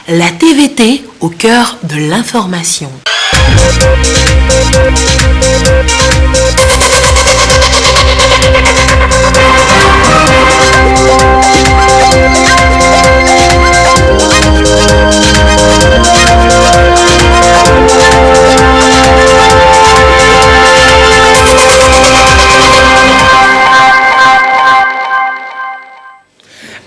La TVT au cœur de l'information.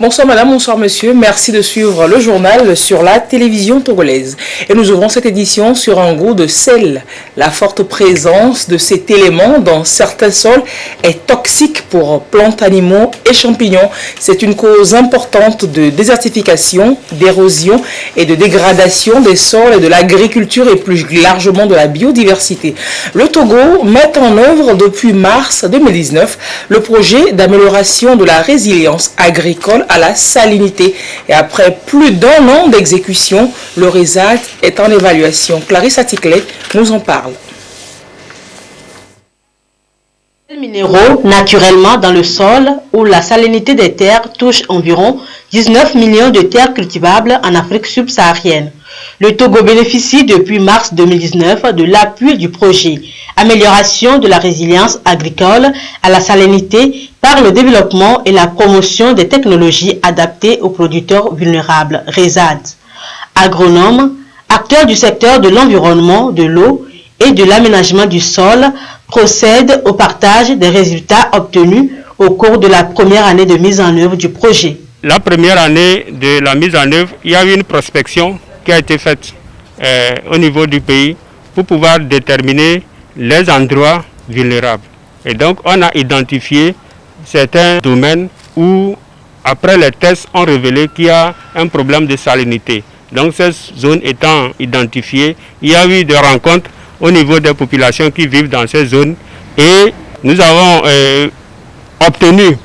Bonsoir madame, bonsoir monsieur, merci de suivre le journal sur la télévision togolaise. Et nous ouvrons cette édition sur un goût de sel. La forte présence de cet élément dans certains sols est toxique pour plantes, animaux et champignons. C'est une cause importante de désertification, d'érosion et de dégradation des sols et de l'agriculture et plus largement de la biodiversité. Le Togo met en œuvre depuis mars 2019 le projet d'amélioration de la résilience agricole à la salinité. Et après plus d'un an d'exécution, le RESAT est en évaluation. Clarisse Atikle nous en parle. Les minéraux naturellement dans le sol où la salinité des terres touche environ 19 millions de terres cultivables en Afrique subsaharienne. Le Togo bénéficie depuis mars 2019 de l'appui du projet Amélioration de la résilience agricole à la salinité par le développement et la promotion des technologies adaptées aux producteurs vulnérables, RESAD. Agronomes, acteurs du secteur de l'environnement, de l'eau et de l'aménagement du sol, procèdent au partage des résultats obtenus au cours de la première année de mise en œuvre du projet. La première année de la mise en œuvre, il y a eu une prospection qui a été faite au niveau du pays pour pouvoir déterminer les endroits vulnérables. Et donc, on a identifié certains domaines où, après les tests, ont révélé qu'il y a un problème de salinité. Donc, ces zones étant identifiées, il y a eu des rencontres au niveau des populations qui vivent dans ces zones et nous avons obtenu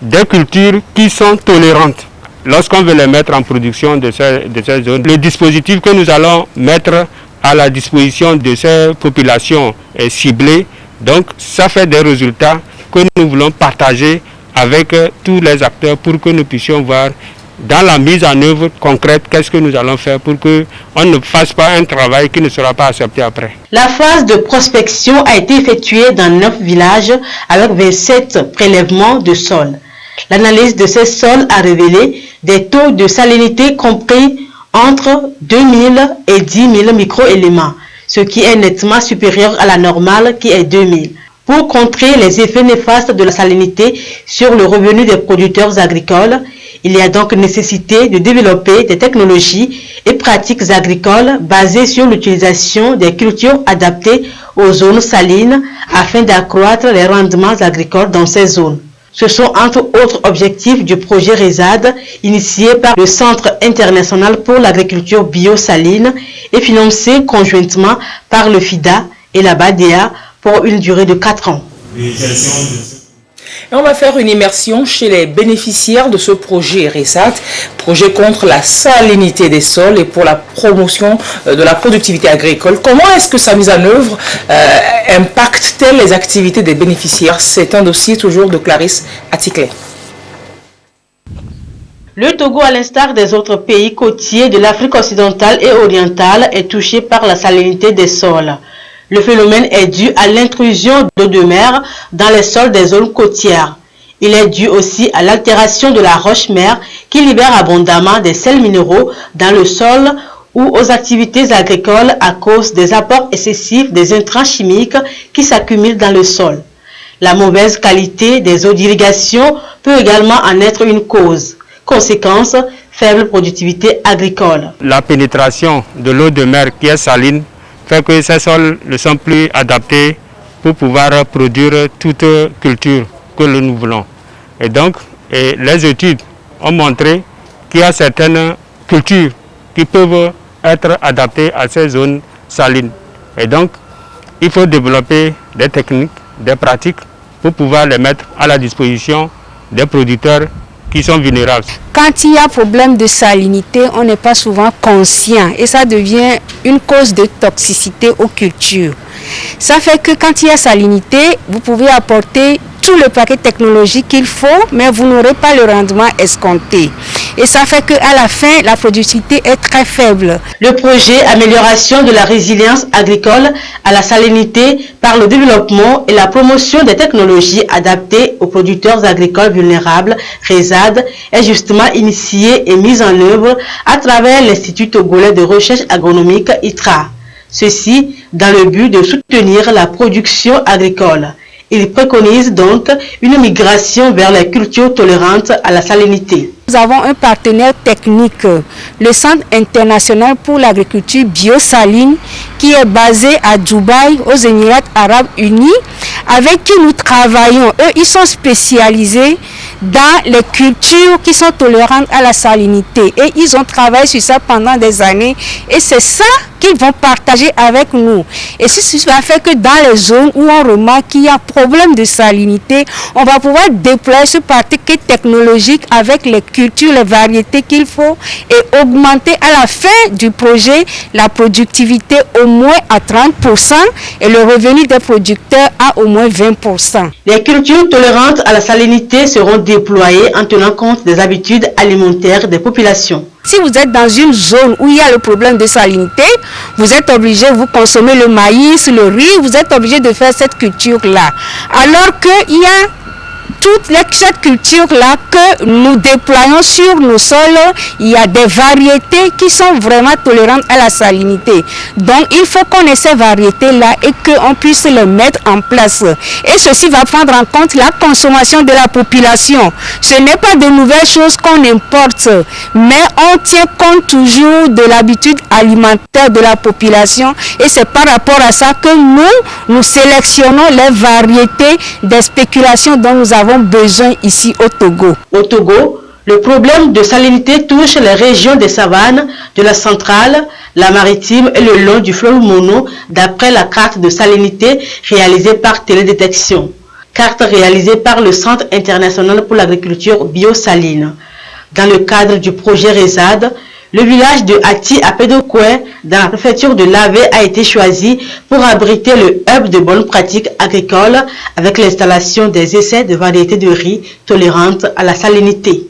des cultures qui sont tolérantes lorsqu'on veut les mettre en production de ces zones. Le dispositif que nous allons mettre à la disposition de ces populations ciblées, donc ça fait des résultats que nous voulons partager avec tous les acteurs pour que nous puissions voir dans la mise en œuvre concrète qu'est-ce que nous allons faire pour qu'on ne fasse pas un travail qui ne sera pas accepté après. La phase de prospection a été effectuée dans 9 villages avec 27 prélèvements de sol. L'analyse de ces sols a révélé des taux de salinité compris entre 2000 et 10 000 microéléments, ce qui est nettement supérieur à la normale qui est 2000. Pour contrer les effets néfastes de la salinité sur le revenu des producteurs agricoles, il y a donc nécessité de développer des technologies et pratiques agricoles basées sur l'utilisation des cultures adaptées aux zones salines afin d'accroître les rendements agricoles dans ces zones. Ce sont entre autres objectifs du projet RESAD initié par le Centre international pour l'agriculture biosaline et financé conjointement par le FIDA et la BADEA pour une durée de 4 ans. Et on va faire une immersion chez les bénéficiaires de ce projet RESAT, projet contre la salinité des sols et pour la promotion de la productivité agricole. Comment est-ce que sa mise en œuvre impacte-t-elle les activités des bénéficiaires? C'est un dossier toujours de Clarisse Atikle. Le Togo, à l'instar des autres pays côtiers de l'Afrique occidentale et orientale, est touché par la salinité des sols. Le phénomène est dû à l'intrusion d'eau de mer dans les sols des zones côtières. Il est dû aussi à l'altération de la roche-mère qui libère abondamment des sels minéraux dans le sol ou aux activités agricoles à cause des apports excessifs des intrants chimiques qui s'accumulent dans le sol. La mauvaise qualité des eaux d'irrigation peut également en être une cause. Conséquence, faible productivité agricole. La pénétration de l'eau de mer qui est saline fait que ces sols ne sont plus adaptés pour pouvoir produire toute culture que nous voulons. Et donc, les études ont montré qu'il y a certaines cultures qui peuvent être adaptées à ces zones salines. Et donc, il faut développer des techniques, des pratiques pour pouvoir les mettre à la disposition des producteurs qui sont vulnérables. Quand il y a problème de salinité, on n'est pas souvent conscient et ça devient une cause de toxicité aux cultures. Ça fait que quand il y a salinité, vous pouvez apporter tout le paquet technologique qu'il faut, mais vous n'aurez pas le rendement escompté. Et ça fait qu'à la fin, la productivité est très faible. Le projet Amélioration de la résilience agricole à la salinité par le développement et la promotion des technologies adaptées aux producteurs agricoles vulnérables, RESAD, est justement initié et mis en œuvre à travers l'Institut togolais de recherche agronomique ITRA. Ceci dans le but de soutenir la production agricole. Il préconise donc une migration vers les cultures tolérantes à la salinité. Nous avons un partenaire technique, le Centre international pour l'agriculture biosaline, qui est basé à Dubaï, aux Émirats arabes unis, avec qui nous travaillons. Eux, ils sont spécialisés dans les cultures qui sont tolérantes à la salinité. Et ils ont travaillé sur ça pendant des années. Et c'est ça qu'ils vont partager avec nous. Et ça fait que dans les zones où on remarque qu'il y a problème de salinité, on va pouvoir déployer ce parti technologique avec les cultures, les variétés qu'il faut et augmenter à la fin du projet la productivité au moins à 30% et le revenu des producteurs à au moins 20%. Les cultures tolérantes à la salinité seront déployées en tenant compte des habitudes alimentaires des populations. Si vous êtes dans une zone où il y a le problème de salinité, vous êtes obligé, vous consommez le maïs, le riz, vous êtes obligé de faire cette culture-là. Alors qu'il y a toute cette culture-là que nous déployons sur nos sols, il y a des variétés qui sont vraiment tolérantes à la salinité. Donc, il faut qu'on ait ces variétés-là et qu'on puisse les mettre en place. Et ceci va prendre en compte la consommation de la population. Ce n'est pas de nouvelles choses qu'on importe, mais on tient compte toujours de l'habitude alimentaire de la population. Et c'est par rapport à ça que nous sélectionnons les variétés des spéculations dont nous avons besoin ici au Togo. Au Togo, le problème de salinité touche les régions des savanes, de la centrale, la maritime et le long du fleuve Mono, d'après la carte de salinité réalisée par Télédétection. Carte réalisée par le Centre international pour l'agriculture biosaline. Dans le cadre du projet RESAD, le village de Ati à Pédokoué, dans la préfecture de Lavé, a été choisi pour abriter le hub de bonnes pratiques agricoles avec l'installation des essais de variétés de riz tolérantes à la salinité.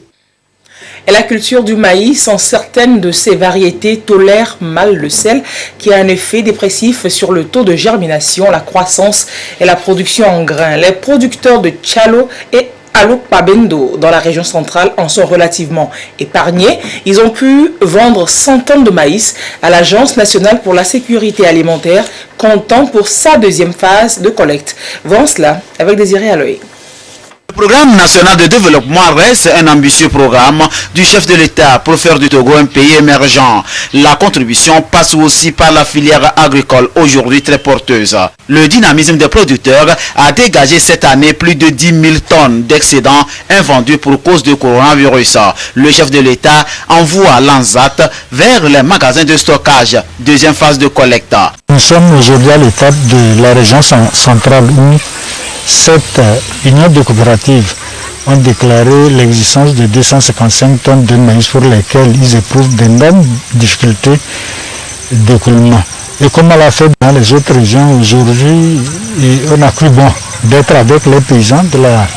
Et la culture du maïs, en certaines de ces variétés, tolère mal le sel, qui a un effet dépressif sur le taux de germination, la croissance et la production en grains. Les producteurs de Tchalo et Alok-Pabendo dans la région centrale en sont relativement épargnés. Ils ont pu vendre 100 tonnes de maïs à l'Agence nationale pour la sécurité alimentaire, comptant pour sa deuxième phase de collecte. Voyons cela avec Désiré Aloé. Le programme national de développement reste un ambitieux programme du chef de l'État pour faire du Togo un pays émergent. La contribution passe aussi par la filière agricole, aujourd'hui très porteuse. Le dynamisme des producteurs a dégagé cette année plus de 10 000 tonnes d'excédents invendus pour cause du coronavirus. Le chef de l'État envoie l'ANSAT vers les magasins de stockage. Deuxième phase de collecte. Nous sommes aujourd'hui à l'étape de la région centrale où cette union de coopératives ont déclaré l'existence de 255 tonnes de maïs pour lesquelles ils éprouvent d'énormes difficultés d'écoulement. Et comme on l'a fait dans les autres régions aujourd'hui, on a cru bon d'être avec les paysans de la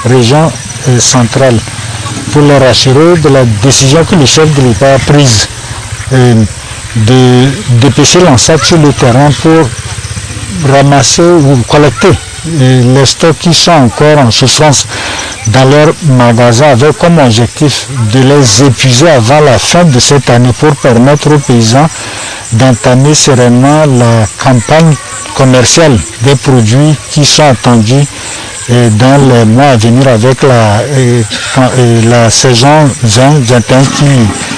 région centrale pour les rassurer de la décision que le chef de l'État a prise de dépêcher l'ANSAT sur le terrain pour ramasser ou collecter les stocks qui sont encore en souffrance dans leurs magasins avec comme objectif de les épuiser avant la fin de cette année pour permettre aux paysans d'entamer sereinement la campagne commerciale des produits qui sont attendus dans les mois à venir avec la saison 2021 qui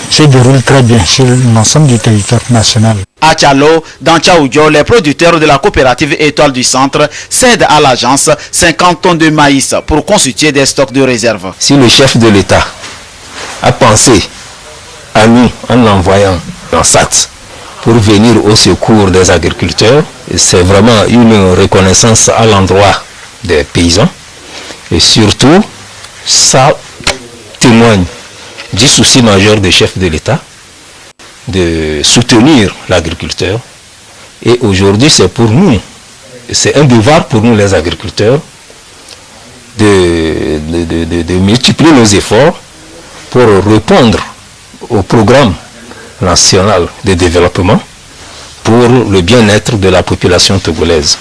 se déroule très bien sur l'ensemble du territoire national. À Tchalo, dans Tchaoudjo, les producteurs de la coopérative Étoile du Centre cèdent à l'agence 50 tonnes de maïs pour constituer des stocks de réserve. Si le chef de l'État a pensé à nous en envoyant un SAT pour venir au secours des agriculteurs, c'est vraiment une reconnaissance à l'endroit des paysans et surtout ça témoigne du souci majeur du chef de l'État de soutenir l'agriculteur. Et aujourd'hui, c'est pour nous, c'est un devoir pour nous les agriculteurs de multiplier nos efforts pour répondre au programme national de développement pour le bien-être de la population togolaise.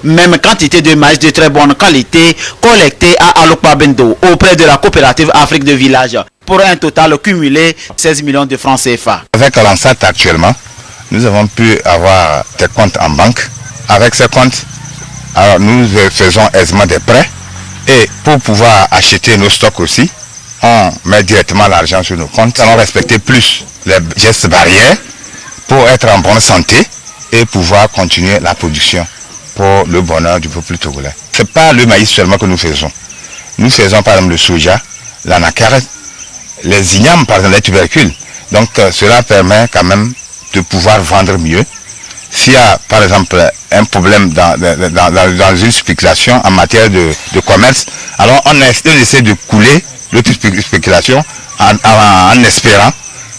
Même quantité de maïs de très bonne qualité collectée à Alokpabendo auprès de la coopérative Afrique de Village pour un total cumulé 16 millions de francs CFA. Avec l'ANSAT actuellement, nous avons pu avoir des comptes en banque. Avec ces comptes, alors nous faisons aisément des prêts et pour pouvoir acheter nos stocks aussi, on met directement l'argent sur nos comptes. Nous allons respecter plus les gestes barrières pour être en bonne santé et pouvoir continuer la production pour le bonheur du peuple togolais. Ce n'est pas le maïs seulement que nous faisons. Nous faisons par exemple le soja, l'anacarde, les ignames, par exemple les tubercules. Donc cela permet quand même de pouvoir vendre mieux. S'il y a par exemple un problème dans une spéculation en matière de commerce, alors on essaie de couler l'autre spéculation en espérant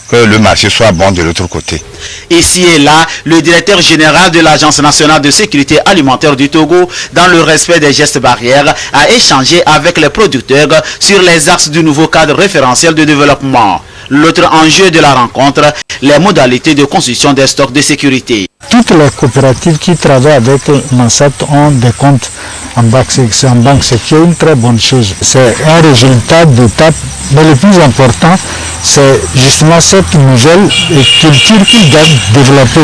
que le marché soit bon de l'autre côté. Ici et là, le directeur général de l'Agence nationale de sécurité alimentaire du Togo, dans le respect des gestes barrières, a échangé avec les producteurs sur les axes du nouveau cadre référentiel de développement. L'autre enjeu de la rencontre, les modalités de construction des stocks de sécurité. Toutes les coopératives qui travaillent avec l'ANSAT ont des comptes en banque, ce qui est une très bonne chose. C'est un résultat d'étape, mais le plus important, c'est justement cette nouvelle culture qu'ils doivent développer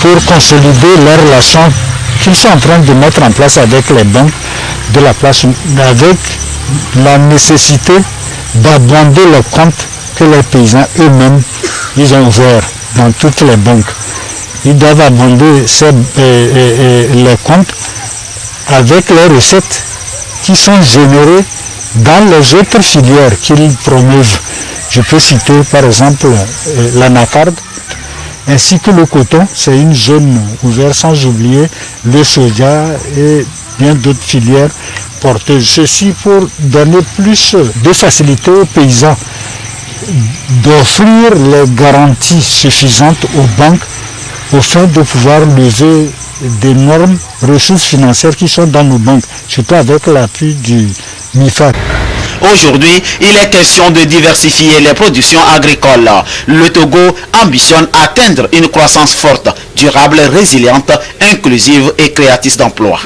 pour consolider leurs relations qu'ils sont en train de mettre en place avec les banques de la place, avec la nécessité d'abonder le compte que les paysans eux-mêmes ils ont ouvert dans toutes les banques. Ils doivent abonder les comptes avec les recettes qui sont générées dans les autres filières qu'ils promeuvent. Je peux citer par exemple l'anacarde ainsi que le coton, c'est une zone ouverte, sans oublier le soja et bien d'autres filières porteuses. Ceci pour donner plus de facilité aux paysans d'offrir les garanties suffisantes aux banques au fait de pouvoir lever d'énormes ressources financières qui sont dans nos banques, surtout avec l'appui du MIFA. Aujourd'hui, il est question de diversifier les productions agricoles. Le Togo ambitionne atteindre une croissance forte, durable, résiliente, inclusive et créatrice d'emplois.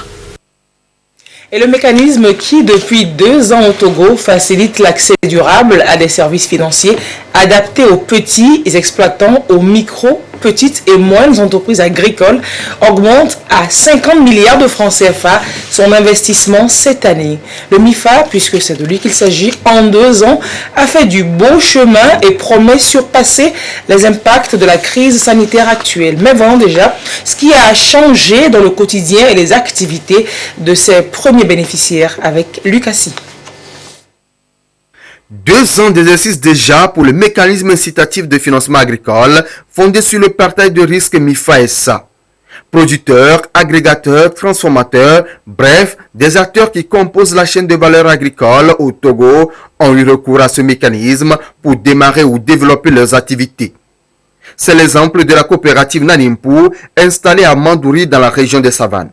Et le mécanisme qui, depuis 2 ans au Togo, facilite l'accès durable à des services financiers adaptés aux petits exploitants, aux micro, petites et moyennes entreprises agricoles, augmente à 50 milliards de francs CFA son investissement cette année. Le MIFA, puisque c'est de lui qu'il s'agit, en 2 ans, a fait du beau chemin et promet surpasser les impacts de la crise sanitaire actuelle. Mais voyons déjà ce qui a changé dans le quotidien et les activités de ses premiers bénéficiaires avec Lucassi. 2 ans d'exercice déjà pour le mécanisme incitatif de financement agricole fondé sur le partage de risque MIFA-SA. Producteurs, agrégateurs, transformateurs, bref, des acteurs qui composent la chaîne de valeur agricole au Togo ont eu recours à ce mécanisme pour démarrer ou développer leurs activités. C'est l'exemple de la coopérative Nanimpu installée à Mandouri dans la région des Savanes.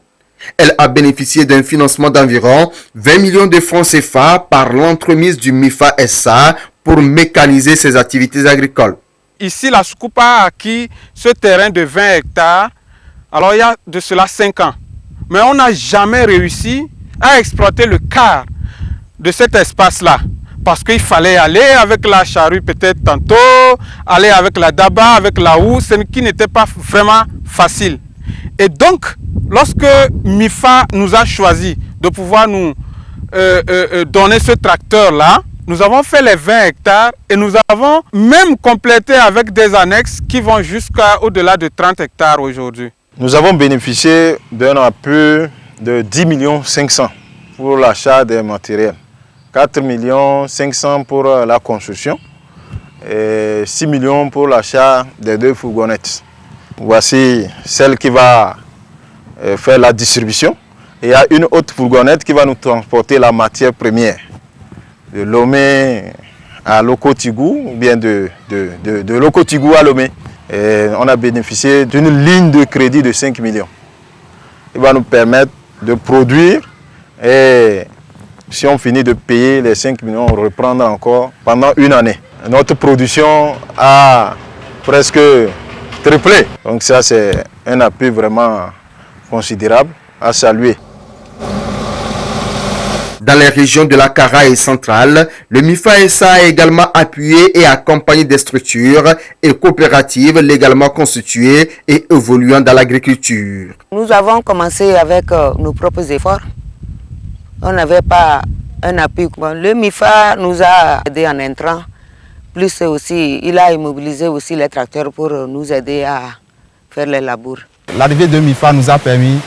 Elle a bénéficié d'un financement d'environ 20 millions de francs CFA par l'entremise du MIFA-SA pour mécaniser ses activités agricoles. Ici, la Soucoupa a acquis ce terrain de 20 hectares, alors il y a de cela 5 ans. Mais on n'a jamais réussi à exploiter le quart de cet espace-là. Parce qu'il fallait aller avec la charrue peut-être tantôt, aller avec la daba, avec la houe, ce qui n'était pas vraiment facile. Et donc, lorsque MIFA nous a choisi de pouvoir nous donner ce tracteur-là, nous avons fait les 20 hectares et nous avons même complété avec des annexes qui vont jusqu'au-delà de 30 hectares aujourd'hui. Nous avons bénéficié d'un appui de 10 500 000 pour l'achat des matériels, 4 500 000 pour la construction et 6 millions pour l'achat des 2 fourgonnettes. Voici celle qui va faire la distribution. Et il y a une autre fourgonnette qui va nous transporter la matière première. De Lomé à Lokotigou, ou bien de Lokotigou à Lomé. Et on a bénéficié d'une ligne de crédit de 5 millions. Il va nous permettre de produire et Si on finit de payer les 5 millions, on reprendra encore pendant une année. Notre production a presque triplé. Donc ça, c'est un appui vraiment considérable à saluer. Dans les régions de la Karaï centrale, le MIFA SA a également appuyé et accompagné des structures et coopératives légalement constituées et évoluant dans l'agriculture. Nous avons commencé avec nos propres efforts. On n'avait pas un appui. Le MIFA nous a aidé en intrant. Plus aussi, il a immobilisé aussi les tracteurs pour nous aider à faire les labours. L'arrivée de MIFA nous a permis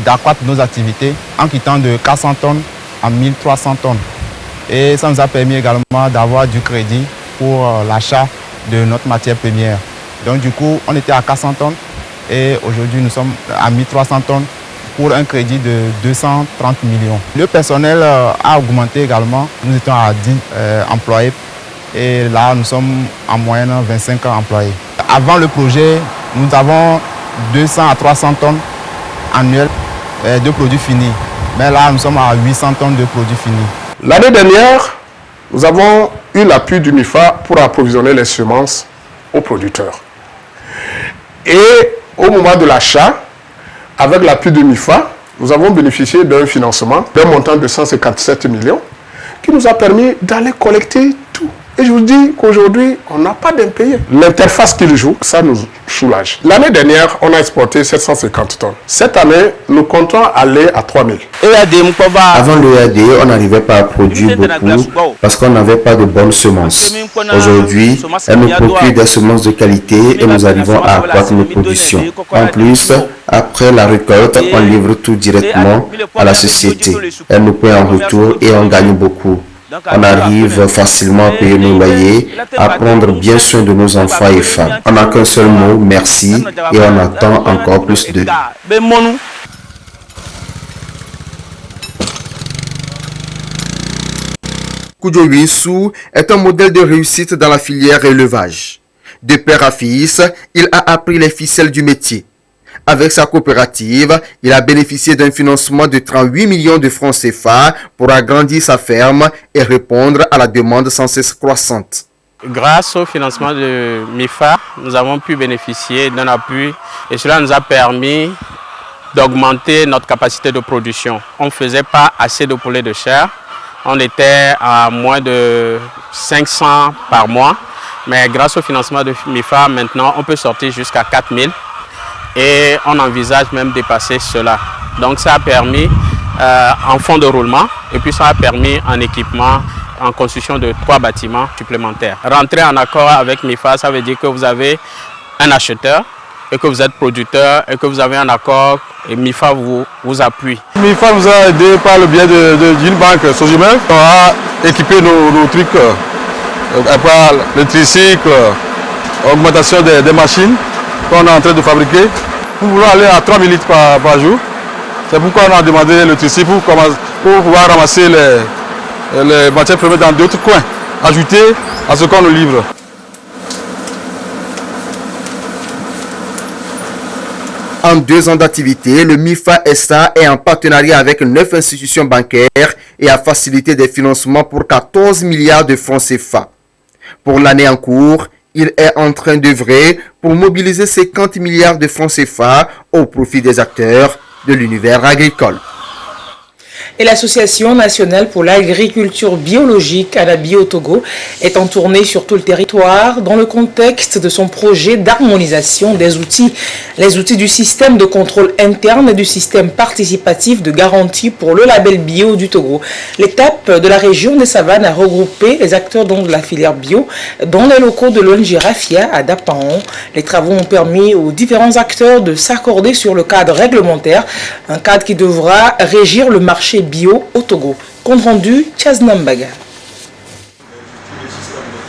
d'accroître nos activités en quittant de 400 tonnes à 1300 tonnes. Et ça nous a permis également d'avoir du crédit pour l'achat de notre matière première. Donc du coup, on était à 400 tonnes et aujourd'hui nous sommes à 1300 tonnes pour un crédit de 230 millions. Le personnel a augmenté également. Nous étions à 10 employés et là nous sommes en moyenne 25 employés. Avant le projet, nous avons 200 à 300 tonnes annuelles de produits finis. Mais là, nous sommes à 800 tonnes de produits finis. L'année dernière, nous avons eu l'appui du MIFA pour approvisionner les semences aux producteurs. Et au moment de l'achat, avec l'appui du MIFA, nous avons bénéficié d'un financement d'un montant de 157 millions qui nous a permis d'aller collecter tout. Et je vous dis qu'aujourd'hui, on n'a pas d'impayé. L'interface qu'il joue, ça nous soulage. L'année dernière, on a exporté 750 tonnes. Cette année, nous comptons aller à 3000. Avant le EAD, on n'arrivait pas à produire beaucoup parce qu'on n'avait pas de bonnes semences. Aujourd'hui, elle nous procure des semences de qualité et nous arrivons à accroître nos productions. En plus, après la récolte, on livre tout directement à la société. Elle nous paie en retour et on gagne beaucoup. On arrive facilement à payer nos loyers, à prendre bien soin de nos enfants et femmes. On n'a qu'un seul mot, merci, et on attend encore plus d'eux. Koudio Yuissou est un modèle de réussite dans la filière élevage. De père à fils, il a appris les ficelles du métier. Avec sa coopérative, il a bénéficié d'un financement de 38 millions de francs CFA pour agrandir sa ferme et répondre à la demande sans cesse croissante. Grâce au financement de MIFA, nous avons pu bénéficier d'un appui et cela nous a permis d'augmenter notre capacité de production. On ne faisait pas assez de poulet de chair, on était à moins de 500 par mois, mais grâce au financement de MIFA, maintenant on peut sortir jusqu'à 4000. Et on envisage même dépasser cela. Donc ça a permis en fonds de roulement et puis ça a permis en équipement, en construction de 3 bâtiments supplémentaires. Rentrer en accord avec MIFA, ça veut dire que vous avez un acheteur et que vous êtes producteur et que vous avez un accord et MIFA vous appuie. MIFA nous a aidé par le biais d'une banque Sogimel. On a équipé nos trucs, le tricycle, augmentation des machines qu'on est en train de fabriquer. Nous voulons aller à 3000 litres par jour. C'est pourquoi on a demandé le tricycle pour pouvoir ramasser les matières premières dans d'autres coins, ajouter à ce qu'on nous livre. En 2 ans d'activité, le MIFA SA est en partenariat avec 9 institutions bancaires et a facilité des financements pour 14 milliards de francs CFA. Pour l'année en cours, il est en train d'œuvrer pour mobiliser 50 milliards de francs CFA au profit des acteurs de l'univers agricole. Et l'Association nationale pour l'agriculture biologique Anabi au Togo est en tournée sur tout le territoire dans le contexte de son projet d'harmonisation des outils. Les outils du système de contrôle interne et du système participatif de garantie pour le label bio du Togo. L'étape de la région des Savanes a regroupé les acteurs de la filière bio dans les locaux de l'ONG Rafia à Dapaon. Les travaux ont permis aux différents acteurs de s'accorder sur le cadre réglementaire, un cadre qui devra régir le marché bio au Togo. Compte rendu, Tchaznambaga.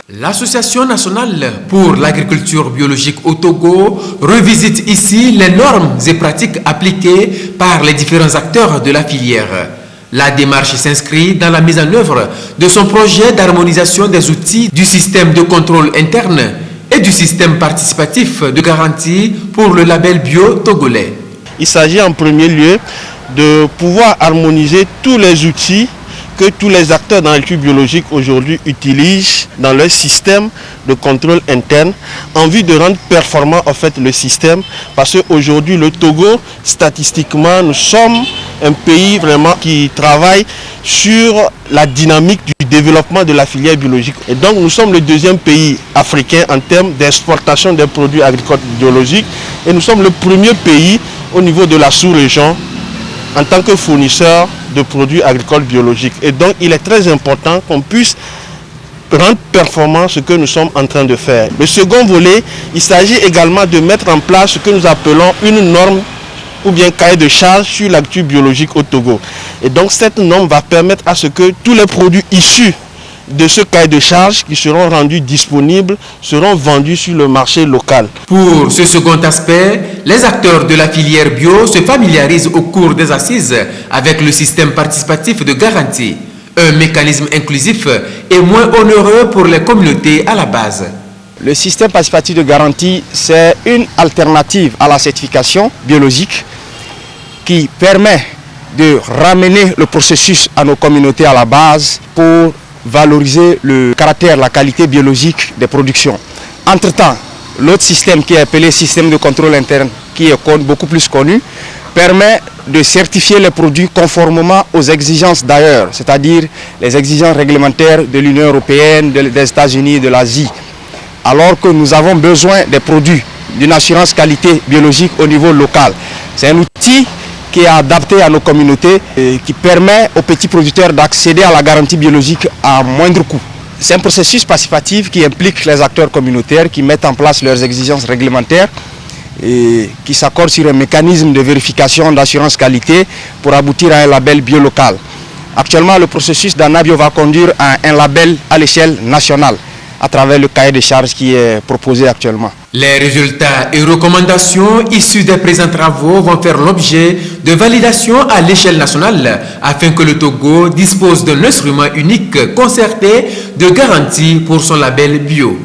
L'Association nationale pour l'agriculture biologique au Togo revisite ici les normes et pratiques appliquées par les différents acteurs de la filière. La démarche s'inscrit dans la mise en œuvre de son projet d'harmonisation des outils du système de contrôle interne et du système participatif de garantie pour le label bio togolais. Il s'agit en premier lieu de pouvoir harmoniser tous les outils que tous les acteurs dans l'agriculture biologique aujourd'hui utilisent dans leur système de contrôle interne en vue de rendre performant en fait le système, parce qu'aujourd'hui le Togo, statistiquement, nous sommes un pays vraiment qui travaille sur la dynamique du développement de la filière biologique. Et donc nous sommes le deuxième pays africain en termes d'exportation des produits agricoles biologiques et nous sommes le premier pays au niveau de la sous-région en tant que fournisseur de produits agricoles biologiques. Et donc il est très important qu'on puisse rendre performant ce que nous sommes en train de faire. Le second volet, il s'agit également de mettre en place ce que nous appelons une norme ou bien cahier de charge sur l'agriculture biologique au Togo. Et donc cette norme va permettre à ce que tous les produits issus de ce cahier de charge qui seront rendus disponibles seront vendus sur le marché local. Pour ce second aspect, les acteurs de la filière bio se familiarisent au cours des assises avec le système participatif de garantie, un mécanisme inclusif et moins onéreux pour les communautés à la base. Le système participatif de garantie, c'est une alternative à la certification biologique qui permet de ramener le processus à nos communautés à la base pour valoriser le caractère, la qualité biologique des productions. Entre-temps, l'autre système qui est appelé système de contrôle interne, qui est beaucoup plus connu, permet de certifier les produits conformément aux exigences d'ailleurs, c'est-à-dire les exigences réglementaires de l'Union européenne, des États-Unis, de l'Asie. Alors que nous avons besoin des produits d'une assurance qualité biologique au niveau local. C'est un outil qui est adapté à nos communautés et qui permet aux petits producteurs d'accéder à la garantie biologique à moindre coût. C'est un processus participatif qui implique les acteurs communautaires qui mettent en place leurs exigences réglementaires et qui s'accordent sur un mécanisme de vérification d'assurance qualité pour aboutir à un label bio local. Actuellement, le processus d'ANABio va conduire à un label à l'échelle nationale à travers le cahier de charges qui est proposé actuellement. Les résultats et recommandations issus des présents travaux vont faire l'objet de validation à l'échelle nationale afin que le Togo dispose d'un instrument unique concerté de garantie pour son label bio.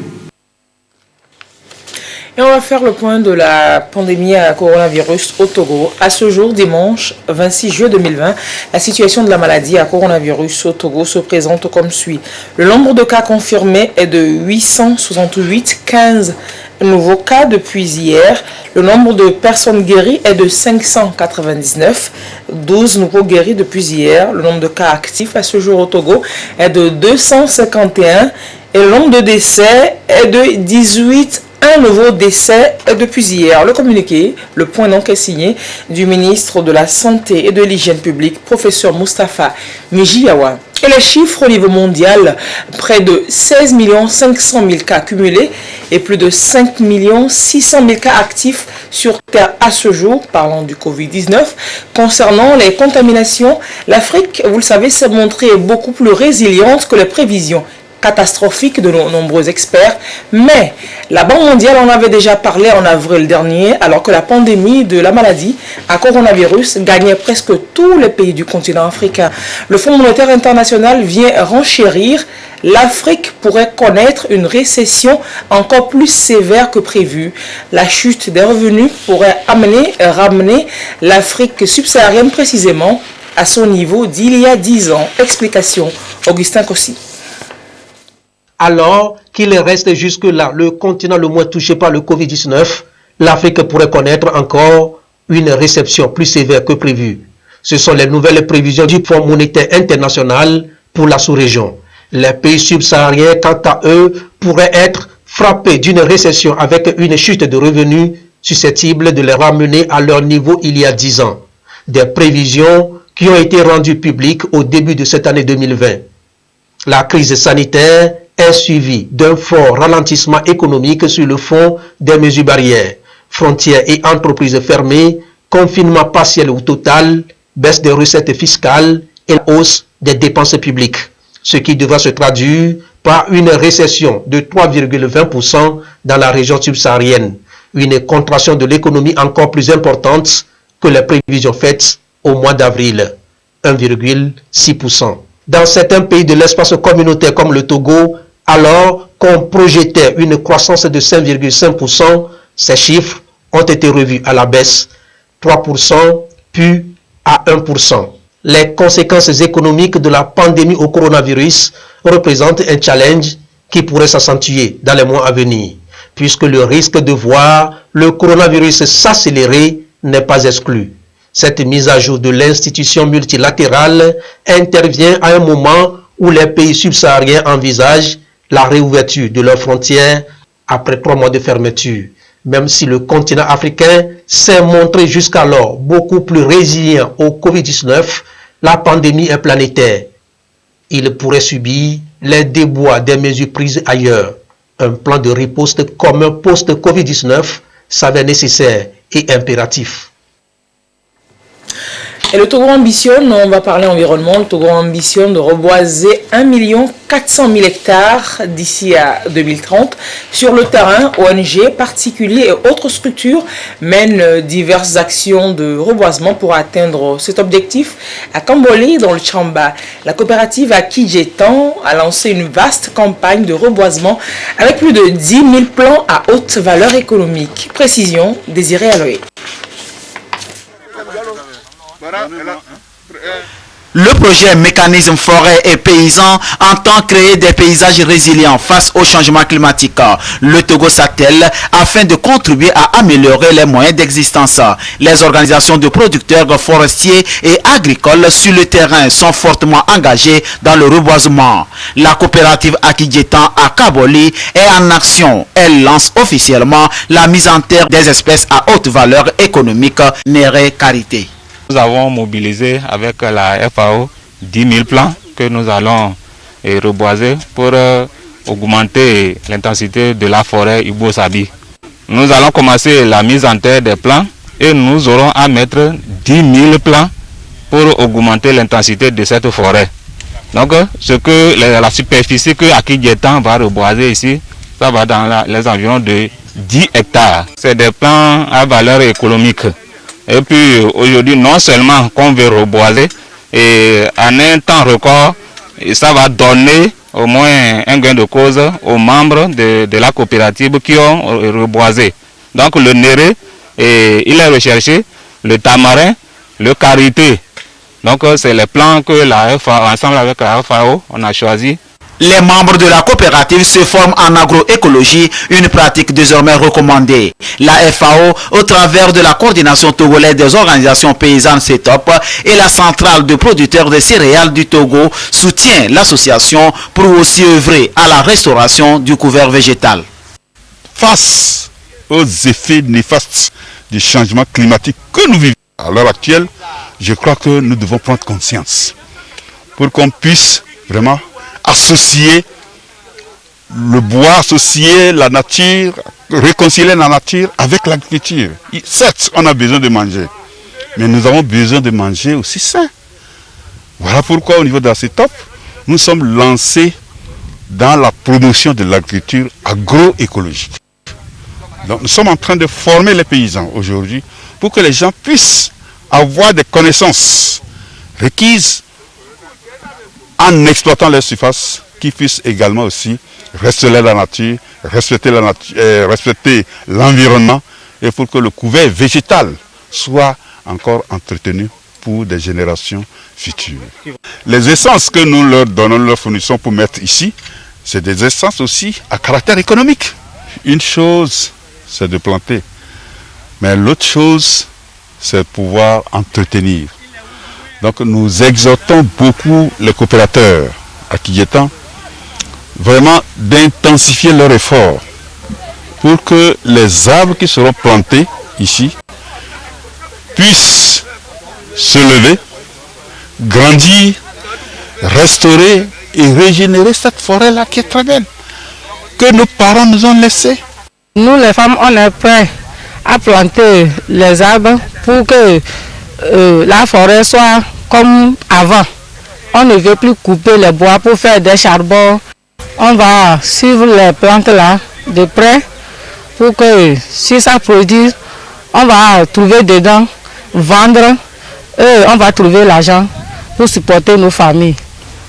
Et on va faire le point de la pandémie à coronavirus au Togo. À ce jour, dimanche 26 juillet 2020, la situation de la maladie à coronavirus au Togo se présente comme suit. Le nombre de cas confirmés est de 868, 15 nouveaux cas depuis hier. Le nombre de personnes guéries est de 599, 12 nouveaux guéris depuis hier. Le nombre de cas actifs à ce jour au Togo est de 251 et le nombre de décès est de 18. Un nouveau décès depuis hier. Le communiqué, le point donc est signé du ministre de la Santé et de l'Hygiène publique, professeur Moustapha Mijiawa. Et les chiffres au niveau mondial, près de 16 500 000 cas cumulés et plus de 5 600 000 cas actifs sur Terre à ce jour, parlant du Covid-19. Concernant les contaminations, l'Afrique, vous le savez, s'est montrée beaucoup plus résiliente que les prévisions catastrophique de nombreux experts, mais la Banque mondiale en avait déjà parlé en avril dernier, alors que la pandémie de la maladie à coronavirus gagnait presque tous les pays du continent africain. Le Fonds monétaire international vient renchérir. L'Afrique pourrait connaître une récession encore plus sévère que prévu. La chute des revenus pourrait ramener l'Afrique subsaharienne précisément à son niveau d'il y a 10 ans. Explication, Augustin Kossi. Alors qu'il reste jusque-là le continent le moins touché par le Covid-19, l'Afrique pourrait connaître encore une réception plus sévère que prévu. Ce sont les nouvelles prévisions du Fonds monétaire international pour la sous-région. Les pays subsahariens, quant à eux, pourraient être frappés d'une récession avec une chute de revenus susceptible de les ramener à leur niveau il y a 10 ans. Des prévisions qui ont été rendues publiques au début de cette année 2020. La crise sanitaire est suivi d'un fort ralentissement économique sur le fond des mesures barrières, frontières et entreprises fermées, confinement partiel ou total, baisse des recettes fiscales et hausse des dépenses publiques, ce qui devra se traduire par une récession de 3,20% dans la région subsaharienne, une contraction de l'économie encore plus importante que les prévisions faites au mois d'avril, 1,6%. Dans certains pays de l'espace communautaire comme le Togo, alors qu'on projetait une croissance de 5,5%, ces chiffres ont été revus à la baisse, 3% puis à 1%. les conséquences économiques de la pandémie au coronavirus représentent un challenge qui pourrait s'accentuer dans les mois à venir, puisque le risque de voir le coronavirus s'accélérer n'est pas exclu. Cette mise à jour de l'institution multilatérale intervient à un moment où les pays subsahariens envisagent la réouverture de leurs frontières après 3 mois de fermeture. Même si le continent africain s'est montré jusqu'alors beaucoup plus résilient au Covid-19, la pandémie est planétaire. Il pourrait subir les déboires des mesures prises ailleurs. Un plan de riposte commun post-Covid-19 s'avère nécessaire et impératif. Et le Togo ambitionne, on va parler environnement, le Togo ambitionne de reboiser 1 400 000 hectares d'ici à 2030. Sur le terrain, ONG, particuliers et autres structures mènent diverses actions de reboisement pour atteindre cet objectif. À Kamboli, dans le Tchamba, la coopérative Akidjetan a lancé une vaste campagne de reboisement avec plus de 10 000 plants à haute valeur économique. Précision, Désiré Aloé. Le projet Mécanisme forêt et paysan entend créer des paysages résilients face au changement climatique. Le Togo s'attelle afin de contribuer à améliorer les moyens d'existence. Les organisations de producteurs forestiers et agricoles sur le terrain sont fortement engagées dans le reboisement. La coopérative Akidjetan à Kaboli est en action. Elle lance officiellement la mise en terre des espèces à haute valeur économique Néré Carité. Nous avons mobilisé avec la FAO 10 000 plants que nous allons reboiser pour augmenter l'intensité de la forêt Ibo Sabi. Nous allons commencer la mise en terre des plants et nous aurons à mettre 10 000 plants pour augmenter l'intensité de cette forêt. Donc la superficie que Akidjetan va reboiser ici, ça va dans les environs de 10 hectares. C'est des plants à valeur économique. Et puis aujourd'hui, non seulement qu'on veut reboiser, et en un temps record, ça va donner au moins un gain de cause aux membres de la coopérative qui ont reboisé. Donc le néré, il est recherché, le tamarin, le karité. Donc c'est les plans que la FAO, ensemble avec la FAO, on a choisi. Les membres de la coopérative se forment en agroécologie, une pratique désormais recommandée. La FAO, au travers de la coordination togolaise des organisations paysannes CETOP et la centrale de producteurs de céréales du Togo, soutient l'association pour aussi œuvrer à la restauration du couvert végétal. Face aux effets néfastes du changement climatique que nous vivons à l'heure actuelle, je crois que nous devons prendre conscience pour qu'on puisse vraiment associer le bois, associer la nature, réconcilier la nature avec l'agriculture. Certes, on a besoin de manger, mais nous avons besoin de manger aussi sain. Voilà pourquoi au niveau de la CETOP, nous sommes lancés dans la promotion de l'agriculture agroécologique. Donc nous sommes en train de former les paysans aujourd'hui pour que les gens puissent avoir des connaissances requises en exploitant les surfaces, qui puissent également aussi respecter la nature, respecter l'environnement, et pour que le couvert végétal soit encore entretenu pour des générations futures. Les essences que nous leur donnons, nous leur fournissons pour mettre ici, c'est des essences aussi à caractère économique. Une chose, c'est de planter, mais l'autre chose, c'est de pouvoir entretenir. Donc nous exhortons beaucoup les coopérateurs Akidjetan vraiment d'intensifier leur effort pour que les arbres qui seront plantés ici puissent se lever, grandir, restaurer et régénérer cette forêt-là qui est très belle, que nos parents nous ont laissée. Nous les femmes, on est prêts à planter les arbres pour que la forêt soit comme avant. On ne veut plus couper les bois pour faire des charbons. On va suivre les plantes là de près pour que si ça produit, on va trouver dedans, vendre et on va trouver l'argent pour supporter nos familles.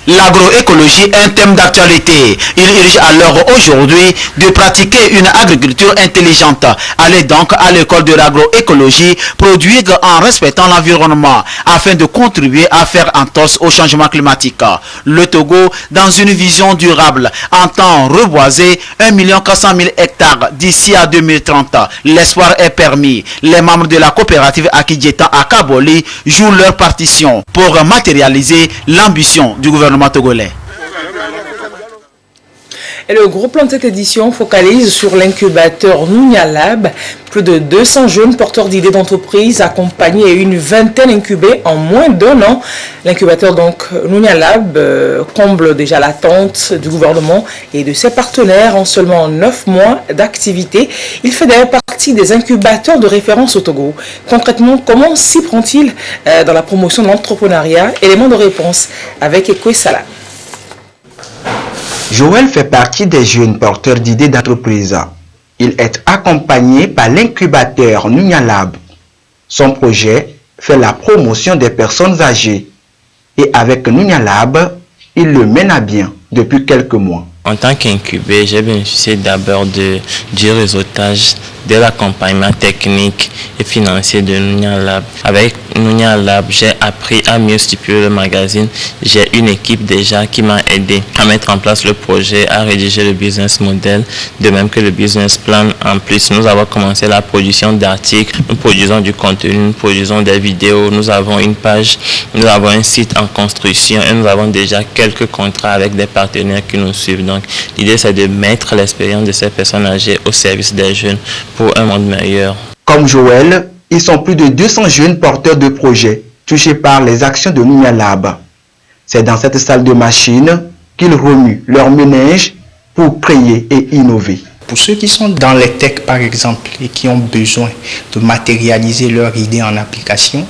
L'agroécologie est un thème d'actualité. Il urge alors aujourd'hui de pratiquer une agriculture intelligente. Allez donc à l'école de l'agroécologie, produire en respectant l'environnement afin de contribuer à faire entorse au changement climatique. Le Togo, dans une vision durable, entend reboiser 1 400 000 hectares d'ici à 2030. L'espoir est permis. Les membres de la coopérative Akidjetan à Kaboli jouent leur partition pour matérialiser l'ambition du gouvernement togolais. Et le gros plan de cette édition focalise sur l'incubateur Nounia Lab. Plus de 200 jeunes porteurs d'idées d'entreprise accompagnés et une vingtaine incubés en moins d'1 an. L'incubateur donc Nounia Lab comble déjà l'attente du gouvernement et de ses partenaires en seulement 9 mois d'activité. Il fait d'ailleurs partie des incubateurs de référence au Togo. Concrètement, comment s'y prend-il dans la promotion de l'entrepreneuriat? Élément de réponse avec Ekwe Salah. Joël fait partie des jeunes porteurs d'idées d'entreprise. Il est accompagné par l'incubateur Nounia Lab. Son projet fait la promotion des personnes âgées. Et avec Nounia Lab, il le mène à bien depuis quelques mois. En tant qu'incubé, j'ai bénéficié d'abord du réseautage, de l'accompagnement technique et financier de Nounia Lab. Avec Nounia Lab, j'ai appris à mieux stipuler le magazine. J'ai une équipe déjà qui m'a aidé à mettre en place le projet, à rédiger le business model, de même que le business plan. En plus, nous avons commencé la production d'articles, nous produisons du contenu, nous produisons des vidéos, nous avons une page, nous avons un site en construction et nous avons déjà quelques contrats avec des partenaires qui nous suivent. Donc, l'idée, c'est de mettre l'expérience de ces personnes âgées au service des jeunes pour un monde meilleur. Comme Joël, ils sont plus de 200 jeunes porteurs de projets touchés par les actions de Nounia Lab. C'est dans cette salle de machine qu'ils remuent leur ménage pour créer et innover. Pour ceux qui sont dans les techs par exemple et qui ont besoin de matérialiser leurs idées en application,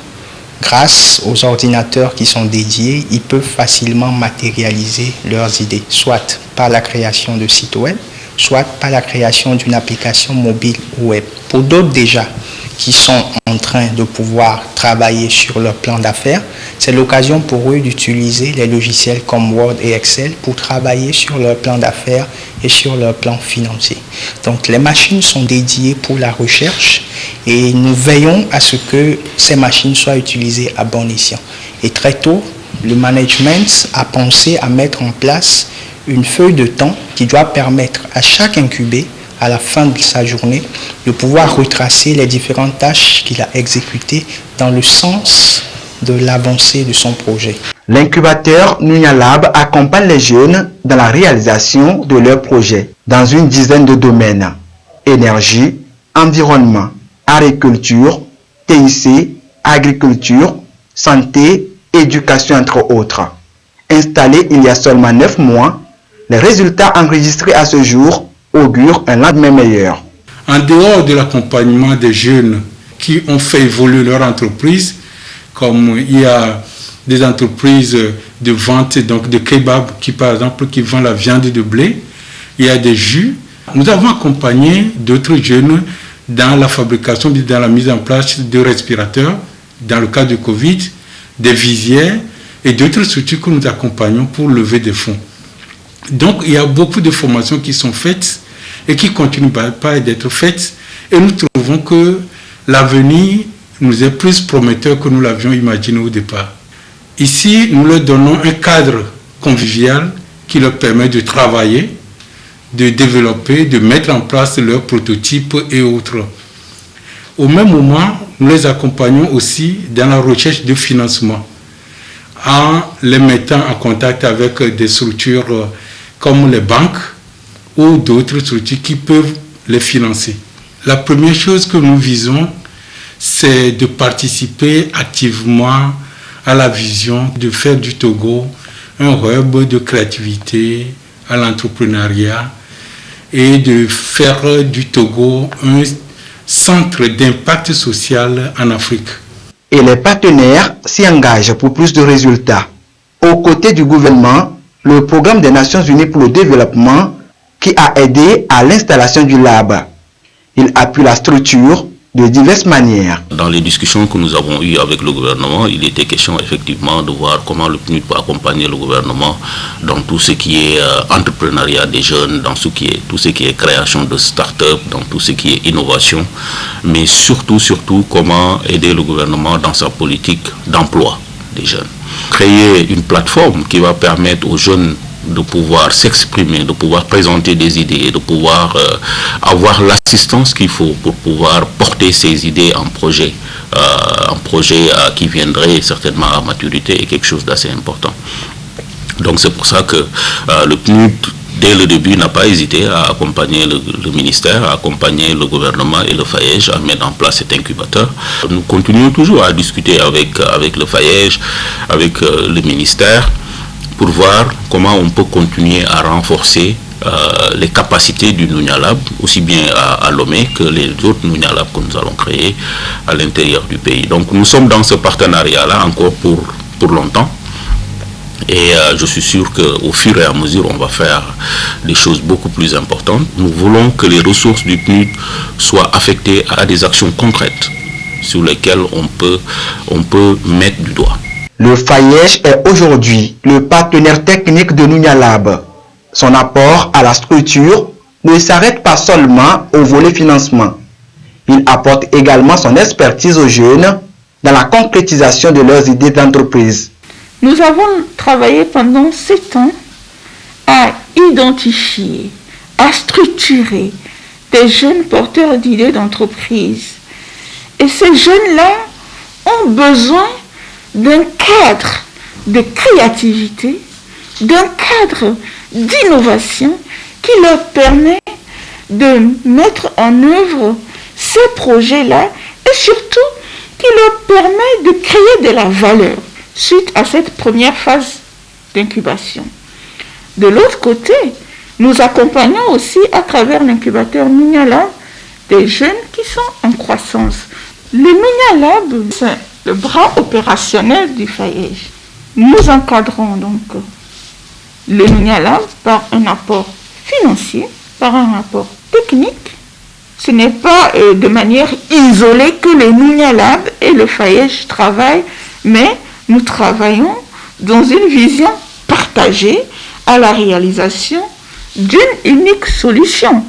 grâce aux ordinateurs qui sont dédiés, ils peuvent facilement matérialiser leurs idées, soit par la création de sites web, soit par la création d'une application mobile web. Pour d'autres déjà qui sont en train de pouvoir travailler sur leur plan d'affaires, c'est l'occasion pour eux d'utiliser les logiciels comme Word et Excel pour travailler sur leur plan d'affaires et sur leur plan financier. Donc les machines sont dédiées pour la recherche et nous veillons à ce que ces machines soient utilisées à bon escient. Et très tôt, le management a pensé à mettre en place une feuille de temps qui doit permettre à chaque incubé, à la fin de sa journée, de pouvoir retracer les différentes tâches qu'il a exécutées dans le sens de l'avancée de son projet. L'incubateur Nounia Lab accompagne les jeunes dans la réalisation de leurs projets dans une dizaine de domaines: énergie, environnement, agriculture, TIC, agriculture, santé, éducation entre autres. Installé il y a seulement 9 mois, les résultats enregistrés à ce jour augurent un lendemain meilleur. En dehors de l'accompagnement des jeunes qui ont fait évoluer leur entreprise, comme il y a des entreprises de vente donc de kebab par exemple qui vendent la viande de blé, il y a des jus. Nous avons accompagné d'autres jeunes dans la fabrication, dans la mise en place de respirateurs, dans le cas du Covid, des visières et d'autres structures que nous accompagnons pour lever des fonds. Donc, il y a beaucoup de formations qui sont faites et qui continuent pas d'être faites. Et nous trouvons que l'avenir nous est plus prometteur que nous l'avions imaginé au départ. Ici, nous leur donnons un cadre convivial qui leur permet de travailler, de développer, de mettre en place leurs prototypes et autres. Au même moment, nous les accompagnons aussi dans la recherche de financement, en les mettant en contact avec des structures comme les banques ou d'autres structures qui peuvent les financer. La première chose que nous visons, c'est de participer activement à la vision de faire du Togo un hub de créativité, à l'entrepreneuriat et de faire du Togo un centre d'impact social en Afrique. Et les partenaires s'y engagent pour plus de résultats. Aux côtés du gouvernement, le programme des Nations Unies pour le développement qui a aidé à l'installation du lab. Il appuie la structure de diverses manières. Dans les discussions que nous avons eues avec le gouvernement, il était question effectivement de voir comment le PNUD peut accompagner le gouvernement dans tout ce qui est entrepreneuriat des jeunes, dans tout ce qui est création de start-up, dans tout ce qui est innovation, mais surtout comment aider le gouvernement dans sa politique d'emploi des jeunes. Créer une plateforme qui va permettre aux jeunes de pouvoir s'exprimer, de pouvoir présenter des idées, de pouvoir avoir l'assistance qu'il faut pour pouvoir porter ces idées en projet qui viendrait certainement à maturité et quelque chose d'assez important. Donc c'est pour ça que le PNUD, dès le début, n'a pas hésité à accompagner le ministère, à accompagner le gouvernement et le FAEJ à mettre en place cet incubateur. Nous continuons toujours à discuter avec le FAEJ, avec le ministère, pour voir comment on peut continuer à renforcer les capacités du Nunya Lab, aussi bien à Lomé que les autres Nunya Lab que nous allons créer à l'intérieur du pays. Donc nous sommes dans ce partenariat-là encore pour longtemps. Et je suis sûr qu'au fur et à mesure, on va faire des choses beaucoup plus importantes. Nous voulons que les ressources du PNUD soient affectées à des actions concrètes sur lesquelles on peut mettre du doigt. Le FAEJ est aujourd'hui le partenaire technique de Nunya Lab. Son apport à la structure ne s'arrête pas seulement au volet financement. Il apporte également son expertise aux jeunes dans la concrétisation de leurs idées d'entreprise. Nous avons travaillé pendant 7 ans à identifier, à structurer des jeunes porteurs d'idées d'entreprise. Et ces jeunes-là ont besoin d'un cadre de créativité, d'un cadre d'innovation qui leur permet de mettre en œuvre ces projets-là et surtout qui leur permet de créer de la valeur suite à cette première phase d'incubation. De l'autre côté, nous accompagnons aussi à travers l'incubateur Nunya Lab des jeunes qui sont en croissance. Le Nunya Lab, c'est le bras opérationnel du FAEJ. Nous encadrons donc le Nunya Lab par un apport financier, par un apport technique. Ce n'est pas de manière isolée que le Nunya Lab et le FAEJ travaillent, mais nous travaillons dans une vision partagée à la réalisation d'une unique solution.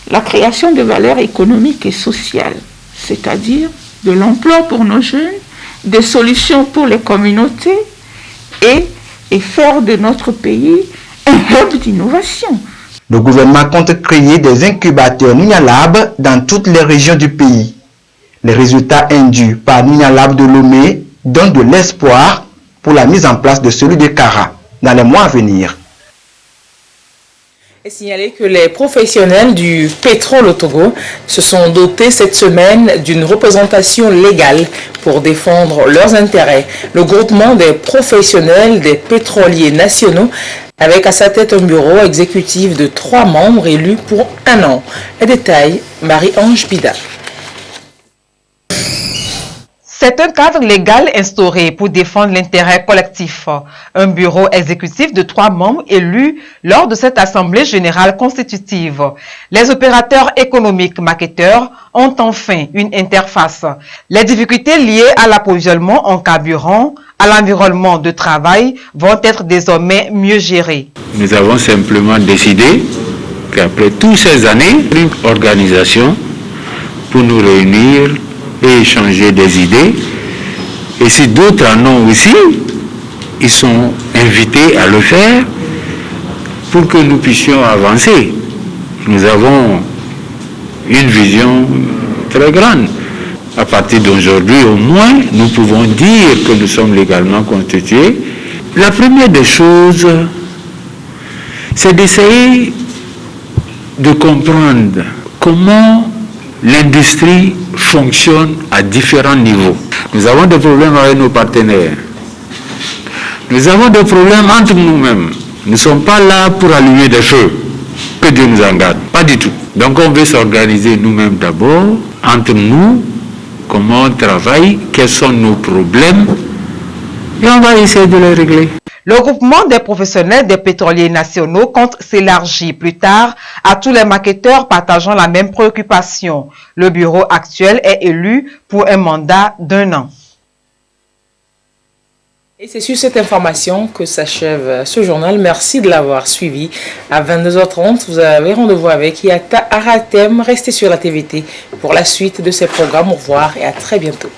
La création de valeur économique et sociale, c'est-à-dire de l'emploi pour nos jeunes, des solutions pour les communautés et faire de notre pays un hub d'innovation. Le gouvernement compte créer des incubateurs Nunya Lab dans toutes les régions du pays. Les résultats induits par Nunya Lab de Lomé donnent de l'espoir pour la mise en place de celui de Kara dans les mois à venir. Et signaler que les professionnels du pétrole au Togo se sont dotés cette semaine d'une représentation légale pour défendre leurs intérêts. Le groupement des professionnels des pétroliers nationaux avec à sa tête un bureau exécutif de 3 membres élus pour 1 an. Les détails, Marie-Ange Bida. C'est un cadre légal instauré pour défendre l'intérêt collectif. Un bureau exécutif de 3 membres élus lors de cette assemblée générale constitutive. Les opérateurs économiques marketeurs ont enfin une interface. Les difficultés liées à l'approvisionnement en carburant, à l'environnement de travail vont être désormais mieux gérées. Nous avons simplement décidé qu'après toutes ces années, une organisation pour nous réunir et échanger des idées. Et si d'autres en ont aussi, ils sont invités à le faire pour que nous puissions avancer. Nous avons une vision très grande. À partir d'aujourd'hui, au moins, nous pouvons dire que nous sommes légalement constitués. La première des choses, c'est d'essayer de comprendre comment l'industrie fonctionne à différents niveaux. Nous avons des problèmes avec nos partenaires. Nous avons des problèmes entre nous-mêmes. Nous ne sommes pas là pour allumer des feux. Que Dieu nous en garde. Pas du tout. Donc on veut s'organiser nous-mêmes d'abord, entre nous, comment on travaille, quels sont nos problèmes, et on va essayer de les régler. Le groupement des professionnels des pétroliers nationaux compte s'élargir plus tard à tous les marketeurs partageant la même préoccupation. Le bureau actuel est élu pour un mandat d'1 an. Et c'est sur cette information que s'achève ce journal. Merci de l'avoir suivi. À 22h30, vous avez rendez-vous avec Yata Aratem. Restez sur la TVT pour la suite de ces programmes. Au revoir et à très bientôt.